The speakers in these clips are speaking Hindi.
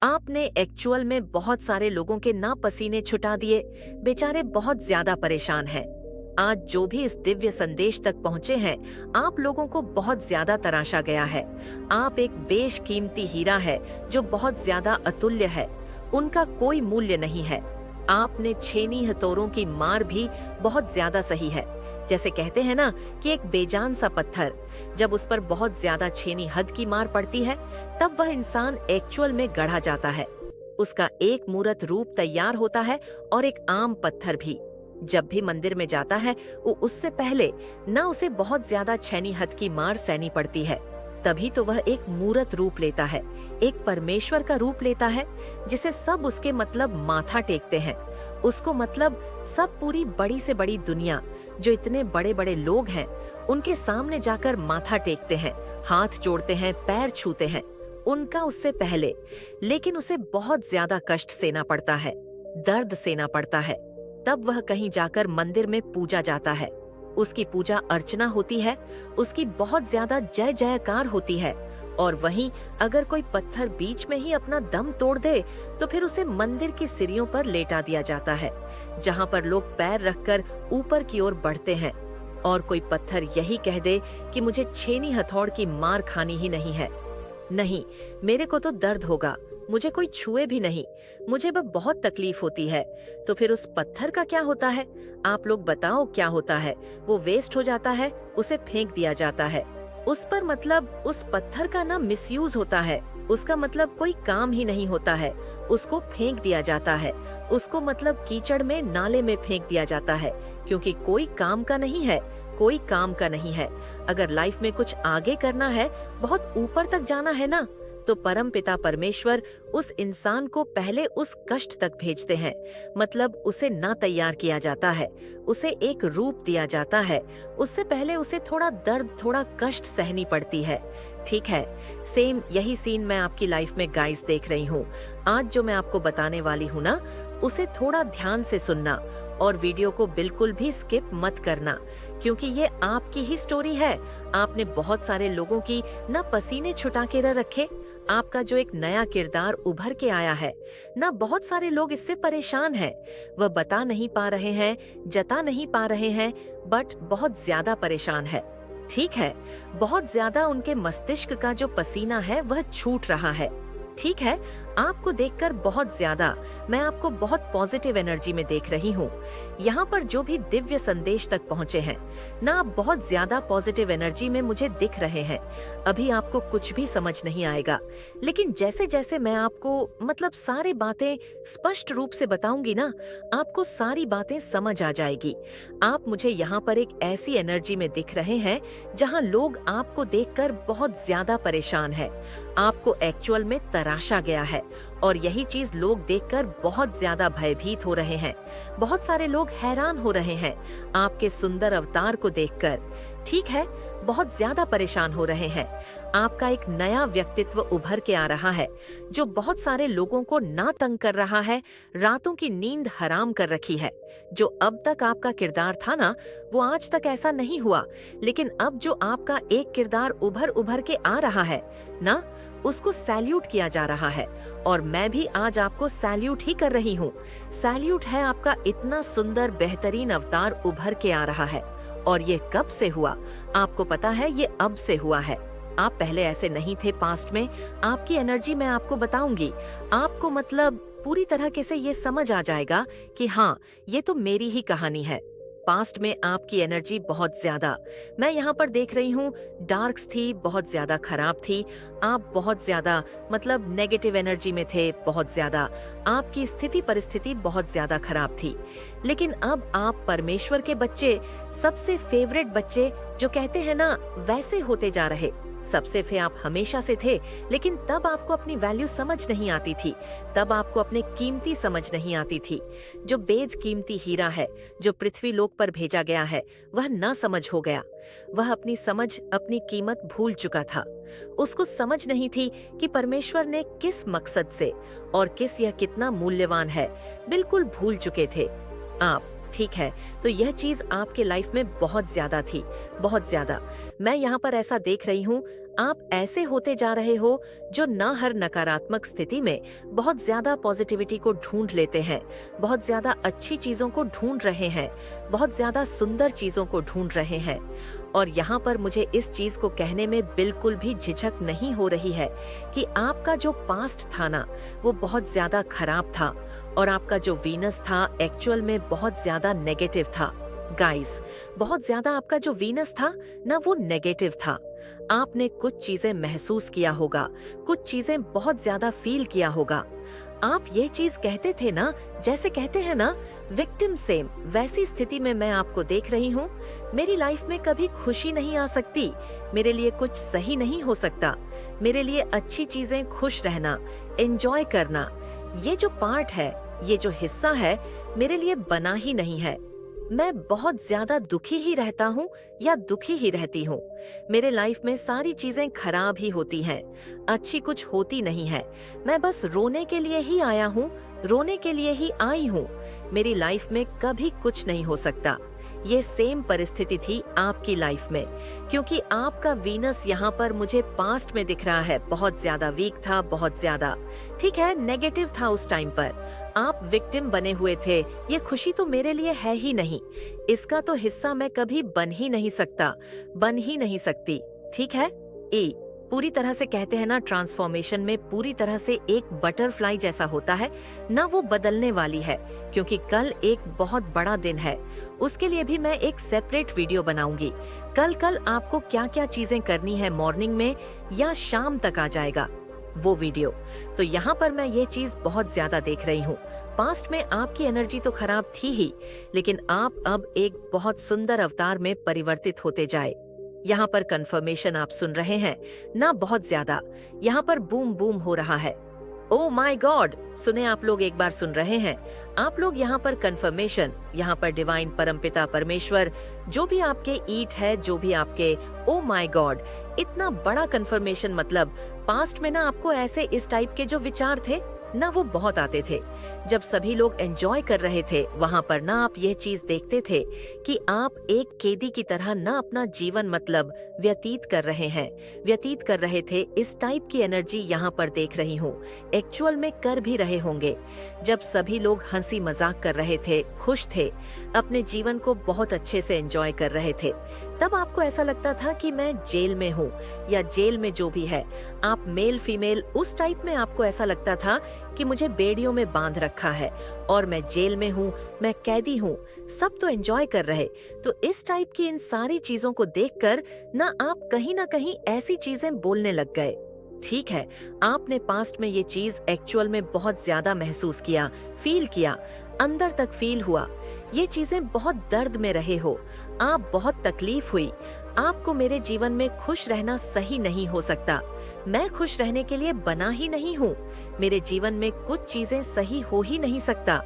आपने एक्चुअल में बहुत सारे लोगों के ना पसीने छुटा दिए, बेचारे बहुत ज्यादा परेशान हैं। आज जो भी इस दिव्य संदेश तक पहुंचे हैं, आप लोगों को बहुत ज्यादा तराशा गया है। आप एक बेशकीमती हीरा है जो बहुत ज्यादा अतुल्य है, उनका कोई मूल्य नहीं है। आपने छेनी हथौड़ों की मार भी बहुत ज्यादा सही है। जैसे कहते हैं ना कि एक बेजान सा पत्थर, जब उस पर बहुत ज्यादा छेनी हद की मार पड़ती है, तब वह इंसान एक्चुअल में गढ़ा जाता है। उसका एक मूर्त रूप तैयार होता है और एक आम पत्थर भी। जब भी मंदिर में जाता है, वो उससे पहले ना उसे बहुत ज्यादा छेनी हद की मार सहनी पड़ती है, तभी तो वह एक मूर्त रूप लेता है, एक परमेश्वर का रूप लेता है, जिसे सब उसके मतलब माथा टेकते हैं। उसको मतलब सब पूरी बड़ी से बड़ी दुनिया, जो इतने बड़े बड़े लोग हैं, उनके सामने जाकर माथा टेकते हैं, हाथ जोड़ते हैं, पैर छूते हैं। उनका उससे पहले लेकिन उसे बहुत ज्यादा कष्ट सहना पड़ता है, दर्द सहना पड़ता है। तब वह कहीं जाकर मंदिर में पूजा जाता है, उसकी पूजा अर्चना होती है, उसकी बहुत ज्यादा जय जयकार होती है। और वहीं अगर कोई पत्थर बीच में ही अपना दम तोड़ दे, तो फिर उसे मंदिर की सीढ़ियों पर लेटा दिया जाता है, जहां पर लोग पैर रखकर ऊपर की ओर बढ़ते हैं। और कोई पत्थर यही कह दे कि मुझे छेनी हथौड़ की मार खानी ही नहीं है, नहीं, मेरे को तो दर्द होगा, मुझे कोई छुए भी नहीं, मुझे बस बहुत तकलीफ होती है। तो फिर उस पत्थर का क्या होता है? आप लोग बताओ क्या होता है? वो वेस्ट हो जाता है, उसे फेंक दिया जाता है। उस पर मतलब उस पत्थर का ना मिसयूज होता है, उसका मतलब कोई काम ही नहीं होता है, उसको फेंक दिया जाता है। उसको मतलब कीचड़ में, नाले में फेंक दिया जाता है, क्योंकि कोई काम का नहीं है, कोई काम का नहीं है। अगर लाइफ में कुछ आगे करना है, बहुत ऊपर तक जाना है ना, तो परम पिता परमेश्वर उस इंसान को पहले उस कष्ट तक भेजते हैं। मतलब उसे ना तैयार किया जाता है, उसे एक रूप दिया जाता है, उससे पहले उसे थोड़ा दर्द, थोड़ा कष्ट सहनी पड़ती है। ठीक है, सेम यही सीन मैं आपकी लाइफ में गाइस देख रही हूँ। आज जो मैं आपको बताने वाली हूँ ना, उसे थोड़ा ध्यान से सुनना और वीडियो को बिल्कुल भी स्किप मत करना, क्योंकि ये आपकी ही स्टोरी है। आपने बहुत सारे लोगों की ना पसीने छुटा के रखे। आपका जो एक नया किरदार उभर के आया है ना, बहुत सारे लोग इससे परेशान हैं। वह बता नहीं पा रहे हैं, जता नहीं पा रहे हैं, बट बहुत ज्यादा परेशान है। ठीक है, बहुत ज्यादा उनके मस्तिष्क का जो पसीना है वह छूट रहा है। ठीक है, आपको देखकर बहुत ज्यादा मैं आपको बहुत पॉजिटिव एनर्जी में देख रही हूँ। यहाँ पर जो भी दिव्य संदेश तक पहुँचे हैं ना, आप बहुत ज्यादा पॉजिटिव एनर्जी में मुझे दिख रहे हैं। अभी आपको कुछ भी समझ नहीं आएगा, लेकिन जैसे जैसे मैं आपको मतलब सारी बातें स्पष्ट रूप से बताऊंगी ना, आपको सारी बातें समझ आ जाएगी। आप मुझे यहाँ पर एक ऐसी एनर्जी में दिख रहे हैं जहाँ लोग आपको देखकर बहुत ज्यादा परेशान है, आपको एक्चुअल में तराशा गया है, और यही चीज लोग देखकर बहुत ज्यादा भयभीत हो रहे हैं। बहुत सारे लोग हैरान हो रहे हैं आपके सुंदर अवतार को देखकर। ठीक है, बहुत ज्यादा परेशान हो रहे हैं। आपका एक नया व्यक्तित्व उभर के आ रहा है, जो बहुत सारे लोगों को ना तंग कर रहा है, रातों की नींद हराम कर रखी है। जो अब तक आपका किरदार था ना, वो आज तक ऐसा नहीं हुआ, लेकिन अब जो आपका एक किरदार उभर उभर के आ रहा है ना, उसको सैल्यूट किया जा रहा है। और मैं भी आज आपको सैल्यूट ही कर रही हूँ। सैल्यूट है, आपका इतना सुंदर बेहतरीन अवतार उभर के आ रहा है। और ये कब से हुआ आपको पता है? ये अब से हुआ है। आप पहले ऐसे नहीं थे पास्ट में। आपकी एनर्जी मैं आपको बताऊंगी, आपको मतलब पूरी तरह से ये समझ आ जाएगा कि हाँ, ये तो मेरी ही कहानी है। पास्ट में आपकी एनर्जी बहुत ज्यादा, मैं यहाँ पर देख रही हूँ, डार्क्स थी, बहुत ज्यादा खराब थी। आप बहुत ज्यादा मतलब नेगेटिव एनर्जी में थे, बहुत ज्यादा आपकी स्थिति परिस्थिति बहुत ज्यादा खराब थी। लेकिन अब आप परमेश्वर के बच्चे, सबसे फेवरेट बच्चे जो कहते हैं ना, वैसे होते जा रहे। सबसे फे आप हमेशा से थे, लेकिन तब आपको अपनी वैल्यू समझ नहीं आती थी, तब आपको अपने कीमती समझ नहीं आती थी। जो बेज कीमती हीरा है, जो पृथ्वी लोक पर भेजा गया है, वह ना समझ हो गया। वह अपनी समझ, अपनी कीमत भूल चुका था। उसको समझ नहीं थी कि परमेश्वर ने किस मकसद से और किस यह कितना मूल्यवान है, बिल्कुल भूल चुके थे आप। ठीक है, तो यह चीज आपके लाइफ में बहुत ज्यादा थी, बहुत ज्यादा। मैं यहाँ पर ऐसा देख रही हूँ, आप ऐसे होते जा रहे हो जो न हर नकारात्मक स्थिति में बहुत ज्यादा पॉजिटिविटी को ढूंढ लेते हैं, बहुत ज्यादा अच्छी चीजों को ढूंढ रहे हैं, बहुत ज्यादा सुंदर चीजों को ढूंढ रहे हैं। और यहाँ पर मुझे इस चीज को कहने में बिल्कुल भी झिझक नहीं हो रही है कि आपका जो पास्ट था ना, वो बहुत ज्यादा खराब था और आपका जो वीनस था एक्चुअल में बहुत ज्यादा नेगेटिव था। गाइस, बहुत ज्यादा आपका जो वीनस था ना, वो नेगेटिव था। आपने कुछ चीजें महसूस किया होगा, कुछ चीजें बहुत ज्यादा फील किया होगा। आप ये चीज कहते थे ना, जैसे कहते हैं ना विक्टिम सेम, वैसी स्थिति में मैं आपको देख रही हूँ। मेरी लाइफ में कभी खुशी नहीं आ सकती, मेरे लिए कुछ सही नहीं हो सकता, मेरे लिए अच्छी चीजें खुश रहना, एंजॉय करना, ये जो पार्ट है, ये जो हिस्सा है, मेरे लिए बना ही नहीं है। मैं बहुत ज्यादा दुखी ही रहता हूँ या दुखी ही रहती हूँ। मेरे लाइफ में सारी चीजें खराब ही होती हैं, अच्छी कुछ होती नहीं है। मैं बस रोने के लिए ही आया हूँ, रोने के लिए ही आई हूँ। मेरी लाइफ में कभी कुछ नहीं हो सकता। ये सेम परिस्थिति थी आपकी लाइफ में, क्योंकि आपका वीनस यहाँ पर मुझे पास्ट में दिख रहा है, बहुत ज्यादा वीक था, बहुत ज्यादा, ठीक है, नेगेटिव था उस टाइम पर। आप विक्टिम बने हुए थे। ये खुशी तो मेरे लिए है ही नहीं, इसका तो हिस्सा मैं कभी बन ही नहीं सकता, बन ही नहीं सकती, ठीक है। पूरी तरह से कहते हैं ना, ट्रांसफॉर्मेशन में पूरी तरह से एक बटरफ्लाई जैसा होता है ना, वो बदलने वाली है, क्योंकि कल एक बहुत बड़ा दिन है। उसके लिए भी मैं एक सेपरेट वीडियो बनाऊंगी। कल आपको क्या क्या चीजें करनी है, मॉर्निंग में या शाम तक आ जाएगा वो वीडियो। तो यहाँ पर मैं ये चीज बहुत ज्यादा देख रही हूँ। पास्ट में आपकी एनर्जी तो खराब थी ही, लेकिन आप अब एक बहुत सुंदर अवतार में परिवर्तित होते जाए। यहाँ पर कंफर्मेशन आप सुन रहे हैं ना, बहुत ज्यादा यहाँ पर बूम बूम हो रहा है। ओ माय गॉड, सुने आप लोग, एक बार सुन रहे हैं आप लोग। यहाँ पर कंफर्मेशन, यहाँ पर डिवाइन परमपिता परमेश्वर, जो भी आपके ईट है, जो भी आपके, ओ माय गॉड, इतना बड़ा कंफर्मेशन। मतलब पास्ट में ना आपको ऐसे इस टाइप के जो विचार थे ना, वो बहुत आते थे। जब सभी लोग एंजॉय कर रहे थे वहां पर ना, आप यह चीज देखते थे कि आप एक कैदी की तरह ना अपना जीवन मतलब व्यतीत कर रहे हैं, व्यतीत कर रहे थे। इस टाइप की एनर्जी यहाँ पर देख रही हूँ, एक्चुअल में कर भी रहे होंगे। जब सभी लोग हंसी मजाक कर रहे थे, खुश थे, अपने जीवन को बहुत अच्छे से एंजॉय कर रहे थे, तब आपको ऐसा लगता था कि मैं जेल में हूँ, या जेल में जो भी है, आप मेल फीमेल, उस टाइप में आपको ऐसा लगता था कि मुझे बेड़ियों में बांध रखा है और मैं जेल में हूँ, मैं कैदी हूँ। सब तो एंजॉय कर रहे। तो इस टाइप की इन सारी चीजों को देखकर ना कहीं ऐसी चीजें बोलने लग गए। ठीक है, आपने पास्ट में ये चीज एक्चुअल में बहुत ज्यादा महसूस किया, फील किया, अंदर तक फील हुआ। ये चीजें बहुत दर्द में रहे हो, आप बहुत तकलीफ हुई। आपको मेरे जीवन में खुश रहना सही नहीं हो सकता, मैं खुश रहने के लिए बना ही नहीं हूँ, मेरे जीवन में कुछ चीजें सही हो ही नहीं सकता,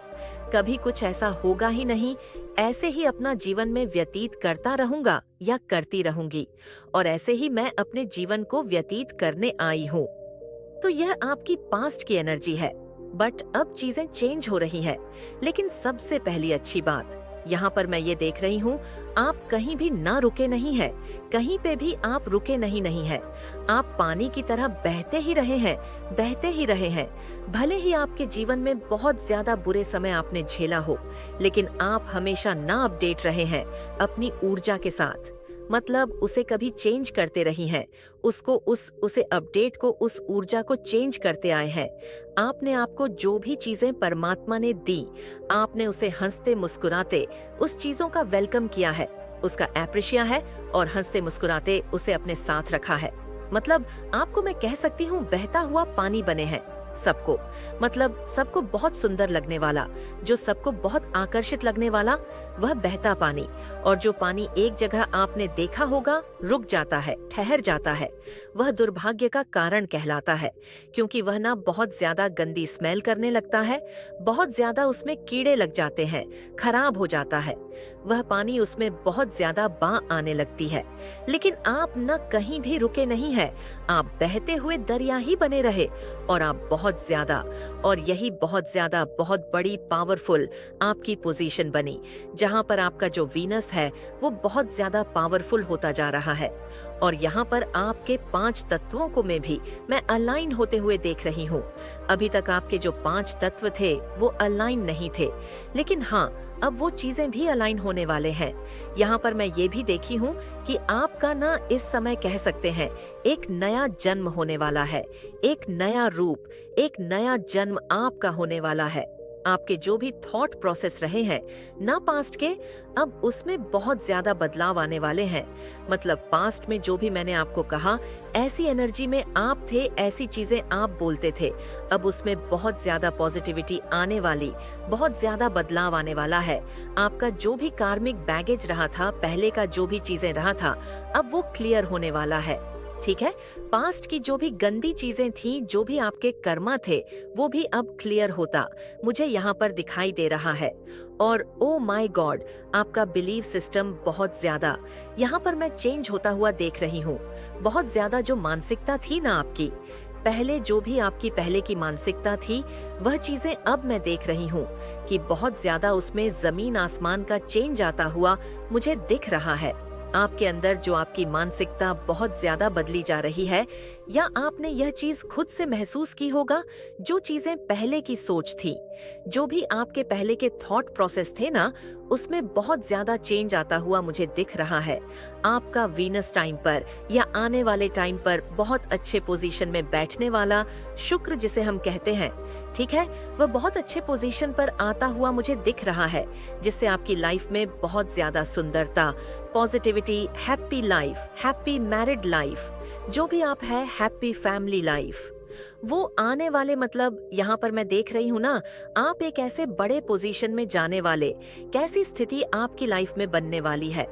कभी कुछ ऐसा होगा ही नहीं, ऐसे ही अपना जीवन में व्यतीत करता रहूंगा या करती रहूंगी, और ऐसे ही मैं अपने जीवन को व्यतीत करने आई हूँ। तो यह आपकी पास्ट की एनर्जी है, बट अब चीजें चेंज हो रही है। लेकिन सबसे पहली अच्छी बात यहाँ पर मैं ये देख रही हूँ, आप कहीं भी ना रुके नहीं है, कहीं पे भी आप रुके नहीं है। आप पानी की तरह बहते ही रहे हैं, बहते ही रहे हैं। भले ही आपके जीवन में बहुत ज्यादा बुरे समय आपने झेला हो, लेकिन आप हमेशा ना अपडेट रहे हैं अपनी ऊर्जा के साथ, मतलब उसे कभी चेंज करते रही हैं, उसे अपडेट को, उस ऊर्जा को चेंज करते आए हैं। आपने आपको जो भी चीजें परमात्मा ने दी, आपने उसे हंसते मुस्कुराते उस चीजों का वेलकम किया है, उसका एप्रिशिया है, और हंसते मुस्कुराते उसे अपने साथ रखा है। मतलब आपको मैं कह सकती हूँ बहता हुआ पानी बने हैं सबको, मतलब सबको बहुत सुंदर लगने वाला, जो सबको बहुत आकर्षित लगने वाला, वह बहता पानी। और जो पानी एक जगह आपने देखा होगा रुक जाता है, ठहर जाता है, वह दुर्भाग्य का कारण कहलाता है, क्योंकि वह ना बहुत ज्यादा गंदी स्मेल करने लगता है, बहुत ज्यादा उसमें कीड़े लग जाते हैं, खराब हो जाता है, वह पानी उसमें बहुत ज्यादा बां आने लगती है। लेकिन आप न कहीं भी रुके नहीं है, आप बहते हुए दरिया ही बने रहे, और आप बहुत ज्यादा, और यही बहुत ज्यादा बहुत बड़ी पावरफुल आपकी पोजीशन बनी, जहां पर आपका जो वीनस है वो बहुत ज्यादा पावरफुल होता जा रहा है। और यहाँ पर आपके 5 तत्वों को में भी मैं अलाइन होते हुए देख रही हूँ। अभी तक आपके जो 5 तत्व थे वो अलाइन नहीं थे, लेकिन हाँ, अब वो चीजें भी अलाइन होने वाले हैं। यहाँ पर मैं ये भी देखी हूँ कि आपका ना इस समय कह सकते हैं एक नया जन्म होने वाला है, एक नया रूप, एक नया जन्म आपका होने वाला है। आपके जो भी थॉट प्रोसेस रहे हैं ना पास्ट के, अब उसमें बहुत ज्यादा बदलाव आने वाले हैं। मतलब पास्ट में जो भी मैंने आपको कहा, ऐसी एनर्जी में आप थे, ऐसी चीजें आप बोलते थे, अब उसमें बहुत ज्यादा पॉजिटिविटी आने वाली, बहुत ज्यादा बदलाव आने वाला है। आपका जो भी कार्मिक बैगेज रहा था, पहले का जो भी चीजें रहा था, अब वो क्लियर होने वाला है। ठीक है, पास्ट की जो भी गंदी चीजें थी, जो भी आपके कर्मा थे, वो भी अब क्लियर होता मुझे यहाँ पर दिखाई दे रहा है। और ओ माय गॉड, आपका बिलीव सिस्टम बहुत ज्यादा यहाँ पर मैं चेंज होता हुआ देख रही हूँ। बहुत ज्यादा जो मानसिकता थी ना आपकी, पहले जो भी आपकी पहले की मानसिकता थी, वह चीजें अब मैं देख रही हूँ कि बहुत ज्यादा उसमें जमीन आसमान का चेंज आता हुआ मुझे दिख रहा है। आपके अंदर जो आपकी मानसिकता बहुत ज्यादा बदली जा रही है, या आपने यह चीज खुद से महसूस की होगा, जो चीजें पहले की सोच थी, जो भी आपके पहले के थॉट प्रोसेस थे ना, उसमें बहुत ज्यादा चेंज आता हुआ मुझे दिख रहा है। आपका वीनस टाइम पर या आने वाले टाइम पर बहुत अच्छे पोजीशन में बैठने वाला शुक्र जिसे हम कहते हैं, ठीक है, वह बहुत अच्छे पोजीशन पर आता हुआ मुझे दिख रहा है, जिससे आपकी लाइफ में बहुत ज्यादा सुंदरता, positivity, happy life, happy married life, जो भी आप है, हैप्पी फैमिली लाइफ, वो आने वाले। मतलब यहाँ पर मैं देख रही हूँ ना, आप एक ऐसे बड़े पोजीशन में जाने वाले, कैसी स्थिति आपकी लाइफ में बनने वाली है।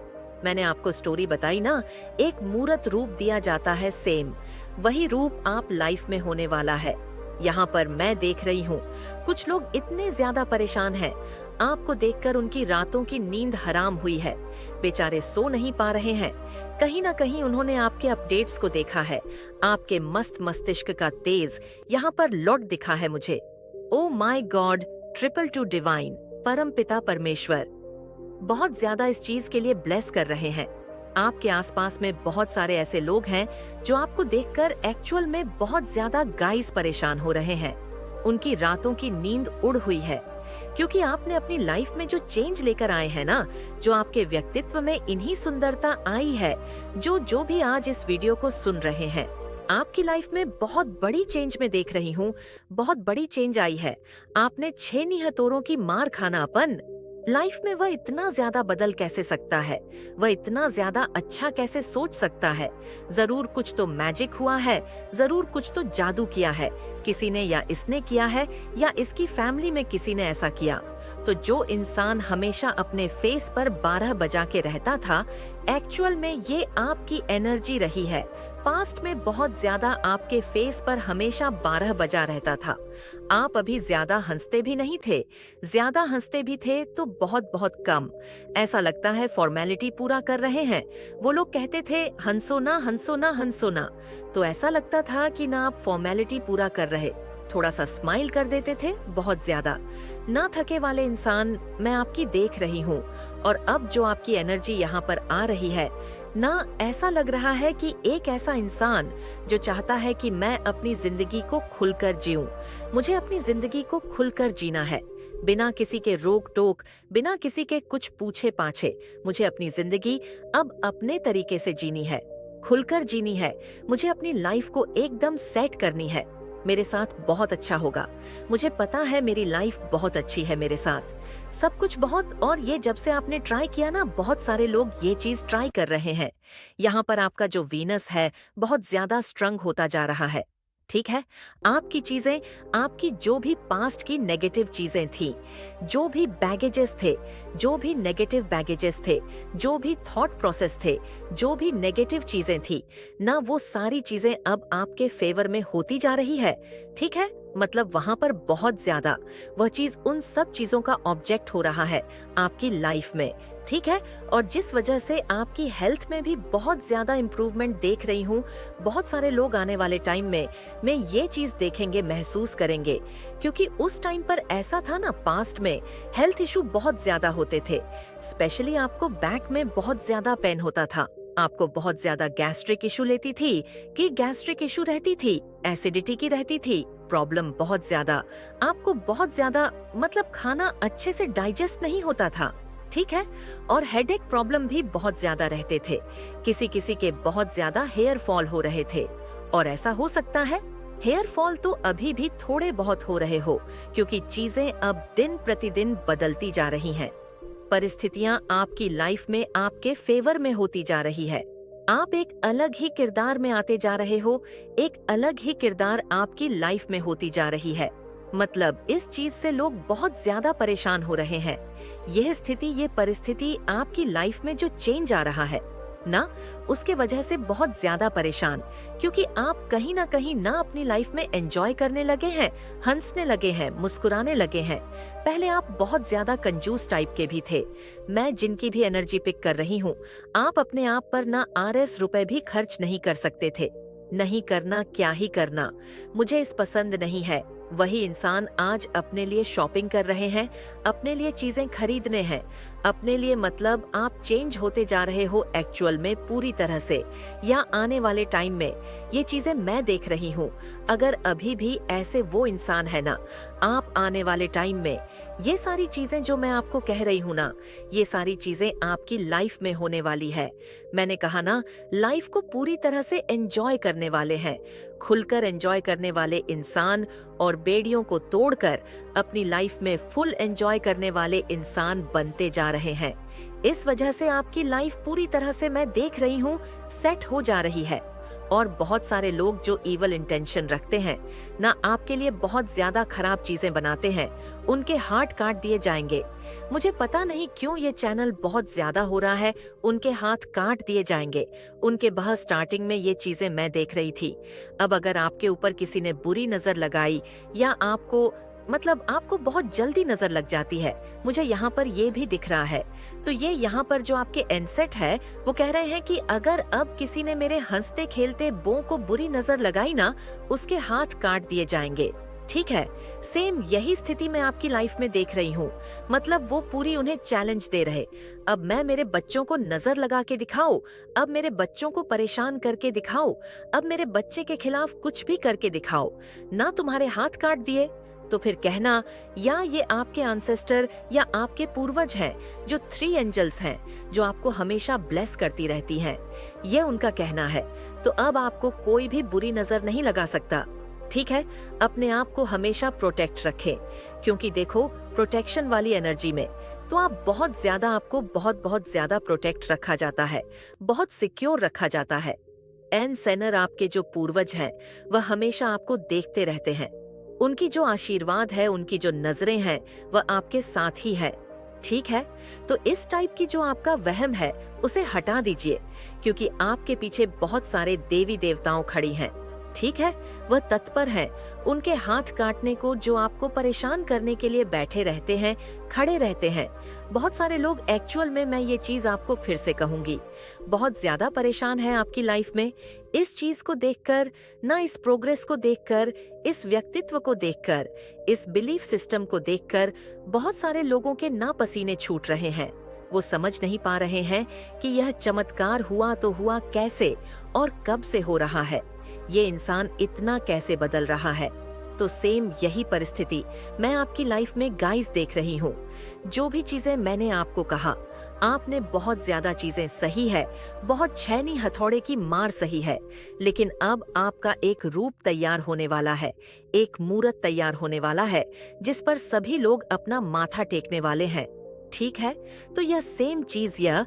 मैंने आपको स्टोरी बताई ना, एक मूर्त रूप दिया जाता है, सेम वही रूप आप लाइफ में होने वाला है। यहाँ पर मैं देख रही हूँ कुछ लोग इतने ज्यादा परेशान हैं, आपको देखकर उनकी रातों की नींद हराम हुई है, बेचारे सो नहीं पा रहे हैं। कहीं ना कहीं उन्होंने आपके अपडेट्स को देखा है, आपके मस्त मस्तिष्क का तेज यहाँ पर लौट दिखा है मुझे। Oh my God, triple two divine, परम पिता परमेश्वर बहुत ज्यादा इस चीज के लिए ब्लेस कर रहे हैं। आपके आसपास में बहुत सारे ऐसे लोग हैं जो आपको देखकर एक्चुअल में बहुत ज्यादा गाइस परेशान हो रहे हैं। उनकी रातों की नींद उड़ हुई है, क्योंकि आपने अपनी लाइफ में जो चेंज लेकर आए हैं ना, जो आपके व्यक्तित्व में इन्हीं सुंदरता आई है, जो भी आज इस वीडियो को सुन रहे हैं, आपकी लाइफ में बहुत बड़ी चेंज में देख रही हूँ, बहुत बड़ी चेंज आई है। आपने 6 निहत्थौरों की मार खाना अपन लाइफ में, वह इतना ज्यादा बदल कैसे सकता है, वह इतना ज्यादा अच्छा कैसे सोच सकता है। जरूर कुछ तो मैजिक हुआ है, जरूर कुछ तो जादू किया है किसी ने, या इसने किया है या इसकी फैमिली में किसी ने ऐसा किया। तो जो इंसान हमेशा अपने फेस पर 12 बजा के रहता था, एक्चुअल में ये आपकी एनर्जी रही है। पास्ट में बहुत ज्यादा आपके फेस पर हमेशा 12 बजा रहता था। आप अभी ज्यादा हंसते भी नहीं थे, ज्यादा हंसते भी थे तो बहुत बहुत कम। ऐसा लगता है फॉर्मेलिटी पूरा कर रहे हैं। वो लोग कहते थे हंसो ना, हंसो ना, हंसो ना, तो ऐसा लगता था कि ना आप फॉर्मेलिटी पूरा कर रहे, थोड़ा सा स्माइल कर देते थे, बहुत ज्यादा ना थके वाले इंसान मैं आपकी देख रही हूँ। और अब जो आपकी एनर्जी यहाँ पर आ रही है ना, ऐसा लग रहा है कि एक ऐसा इंसान जो चाहता है कि मैं अपनी जिंदगी को खुलकर जीऊं, मुझे अपनी जिंदगी को खुलकर जीना है, बिना किसी के रोक टोक, बिना किसी के कुछ पूछे पाछे। मुझे अपनी जिंदगी अब अपने तरीके से जीनी है, खुलकर जीनी है। मुझे अपनी लाइफ को एकदम सेट करनी है। मेरे साथ बहुत अच्छा होगा, मुझे पता है मेरी लाइफ बहुत अच्छी है मेरे साथ, सब कुछ बहुत। और ये जब से आपने ट्राई किया ना, बहुत सारे लोग ये चीज ट्राई कर रहे हैं। यहाँ पर आपका जो वीनस है बहुत ज्यादा स्ट्रंग होता जा रहा है, ठीक है। आपकी चीजें, आपकी जो भी पास्ट की नेगेटिव चीजें थी, जो भी बैगेजेस थे, जो भी नेगेटिव बैगेजेस थे, जो भी थॉट प्रोसेस थे, जो भी नेगेटिव चीजें थी ना, वो सारी चीजें अब आपके फेवर में होती जा रही है, ठीक है। मतलब वहां पर बहुत ज्यादा वह चीज उन सब चीजों का ऑब्जेक्ट हो रहा है आपकी लाइफ में, ठीक है। और जिस वजह से आपकी हेल्थ में भी बहुत ज्यादा इम्प्रूवमेंट देख रही हूँ। बहुत सारे लोग आने वाले टाइम में ये चीज देखेंगे, महसूस करेंगे, क्योंकि उस टाइम पर ऐसा था ना, पास्ट में हेल्थ इशू बहुत ज्यादा होते थे। स्पेशली आपको बैक में बहुत ज्यादा पेन होता था, आपको बहुत ज्यादा गैस्ट्रिक इशू लेती थी कि गैस्ट्रिक इशू रहती थी, एसिडिटी की रहती थी, प्रॉब्लम बहुत ज्यादा, आपको बहुत ज्यादा मतलब खाना अच्छे से डाइजेस्ट नहीं होता था, ठीक है। और हेडेक प्रॉब्लम भी बहुत ज्यादा रहते थे, किसी किसी के बहुत ज्यादा हेयर फॉल हो रहे थे। और ऐसा हो सकता है हेयर फॉल तो अभी भी थोड़े बहुत हो रहे हो, क्योंकि चीजें अब दिन प्रतिदिन बदलती जा रही हैं। परिस्थितियां आपकी लाइफ में आपके फेवर में होती जा रही है। आप एक अलग ही किरदार में आते जा रहे हो, एक अलग ही किरदार आपकी लाइफ में होती जा रही है। मतलब इस चीज से लोग बहुत ज्यादा परेशान हो रहे हैं। यह स्थिति, ये परिस्थिति आपकी लाइफ में जो चेंज आ रहा है ना, उसके वजह से बहुत ज्यादा परेशान, क्योंकि आप कहीं ना कहीं ना अपनी लाइफ में एंजॉय करने लगे हैं, हंसने लगे हैं, मुस्कुराने लगे हैं। पहले आप बहुत ज्यादा कंजूस टाइप के भी थे। मैं जिनकी भी एनर्जी पिक कर रही हूँ, आप अपने आप पर ना RS रुपए भी खर्च नहीं कर सकते थे। नहीं करना, क्या ही करना, मुझे इस पसंद नहीं है। वही इंसान आज अपने लिए शॉपिंग कर रहे हैं, अपने लिए चीजें खरीदने हैं, अपने लिए, मतलब आप चेंज होते जा रहे हो एक्चुअल में पूरी तरह से, या आने वाले टाइम में। ये चीजें मैं देख रही हूँ। अगर अभी भी ऐसे वो इंसान है ना, आप आने वाले टाइम में ये सारी चीजें जो मैं आपको कह रही हूँ ना, ये सारी चीजें आपकी लाइफ में होने वाली है। मैंने कहा ना, लाइफ को पूरी तरह से एंजॉय करने वाले हैं, खुलकर एंजॉय करने वाले इंसान और बेड़ियों को तोड़कर अपनी लाइफ में फुल एंजॉय करने वाले इंसान बनते जा रहे हैं। इस वजह से आपकी लाइफ पूरी तरह से, मैं देख रही हूँ, सेट हो जा रही है। और बहुत सारे लोग जो इवल इंटेंशन रखते हैं ना, आपके लिए बहुत ज्यादा खराब चीजें बनाते हैं, उनके हाथ काट दिए जाएंगे। मुझे पता नहीं क्यों ये चैनल बहुत ज्यादा हो रहा है, उनके हाथ काट दिए जाएंगे। उनके बहस स्टार्टिंग में ये चीजें मैं देख रही थी। अब अगर आपके ऊपर किसी ने बुरी नजर लगाई, या आपको, मतलब आपको बहुत जल्दी नजर लग जाती है, मुझे यहाँ पर ये भी दिख रहा है। तो ये यहाँ पर जो आपके एनसेट है, वो कह रहे हैं कि अगर अब किसी ने मेरे हंसते खेलते बो को बुरी नजर लगाई ना, उसके हाथ काट दिए जाएंगे, ठीक है। सेम यही स्थिति मैं आपकी लाइफ में देख रही हूँ। मतलब वो पूरी उन्हें चैलेंज दे रहे, अब मैं मेरे बच्चों को नजर लगा के दिखाओ, अब मेरे बच्चों को परेशान करके दिखाओ, अब मेरे बच्चे के खिलाफ कुछ भी करके दिखाओ ना, तुम्हारे हाथ काट दिए। तो फिर कहना, या ये आपके एंसेस्टर या आपके पूर्वज हैं, जो 3 एंजल्स हैं, जो आपको हमेशा ब्लेस करती रहती हैं। ये उनका कहना है। तो अब आपको कोई भी बुरी नजर नहीं लगा सकता, ठीक है। अपने आप को हमेशा प्रोटेक्ट रखें, क्योंकि देखो, प्रोटेक्शन वाली एनर्जी में तो आप बहुत ज्यादा, आपको बहुत बहुत ज्यादा प्रोटेक्ट रखा जाता है, बहुत सिक्योर रखा जाता है। एन सेनर, आपके जो पूर्वज हैं, वह हमेशा आपको देखते रहते हैं। उनकी जो आशीर्वाद है, उनकी जो नजरें हैं, वह आपके साथ ही है, ठीक है। तो इस टाइप की जो आपका वहम है, उसे हटा दीजिए, क्योंकि आपके पीछे बहुत सारे देवी देवताओं खड़ी हैं, ठीक है। वह तत्पर हैं, उनके हाथ काटने को, जो आपको परेशान करने के लिए बैठे रहते हैं, खड़े रहते हैं। बहुत सारे लोग एक्चुअल में, मैं ये चीज आपको फिर से कहूंगी, बहुत ज्यादा परेशान है आपकी लाइफ में। इस चीज को देखकर ना, इस प्रोग्रेस को देखकर, इस व्यक्तित्व को देखकर, इस बिलीफ सिस्टम को देखकर बहुत सारे लोगों के ना पसीने छूट रहे हैं। वो समझ नहीं पा रहे हैं कि यह चमत्कार हुआ तो हुआ कैसे और कब से हो रहा है, ये इंसान इतना कैसे बदल रहा है। तो सेम यही परिस्थिति मैं आपकी लाइफ में गाइस देख रही हूँ। जो भी चीजें मैंने आपको कहा, आपने बहुत ज्यादा चीजें सही है, बहुत छैनी हथौड़े की मार सही है, लेकिन अब आपका एक रूप तैयार होने वाला है, एक मूरत तैयार होने वाला है, जिस पर सभी लोग अपना माथा टेकने वाले हैं, ठीक है। तो यह सेम चीज यह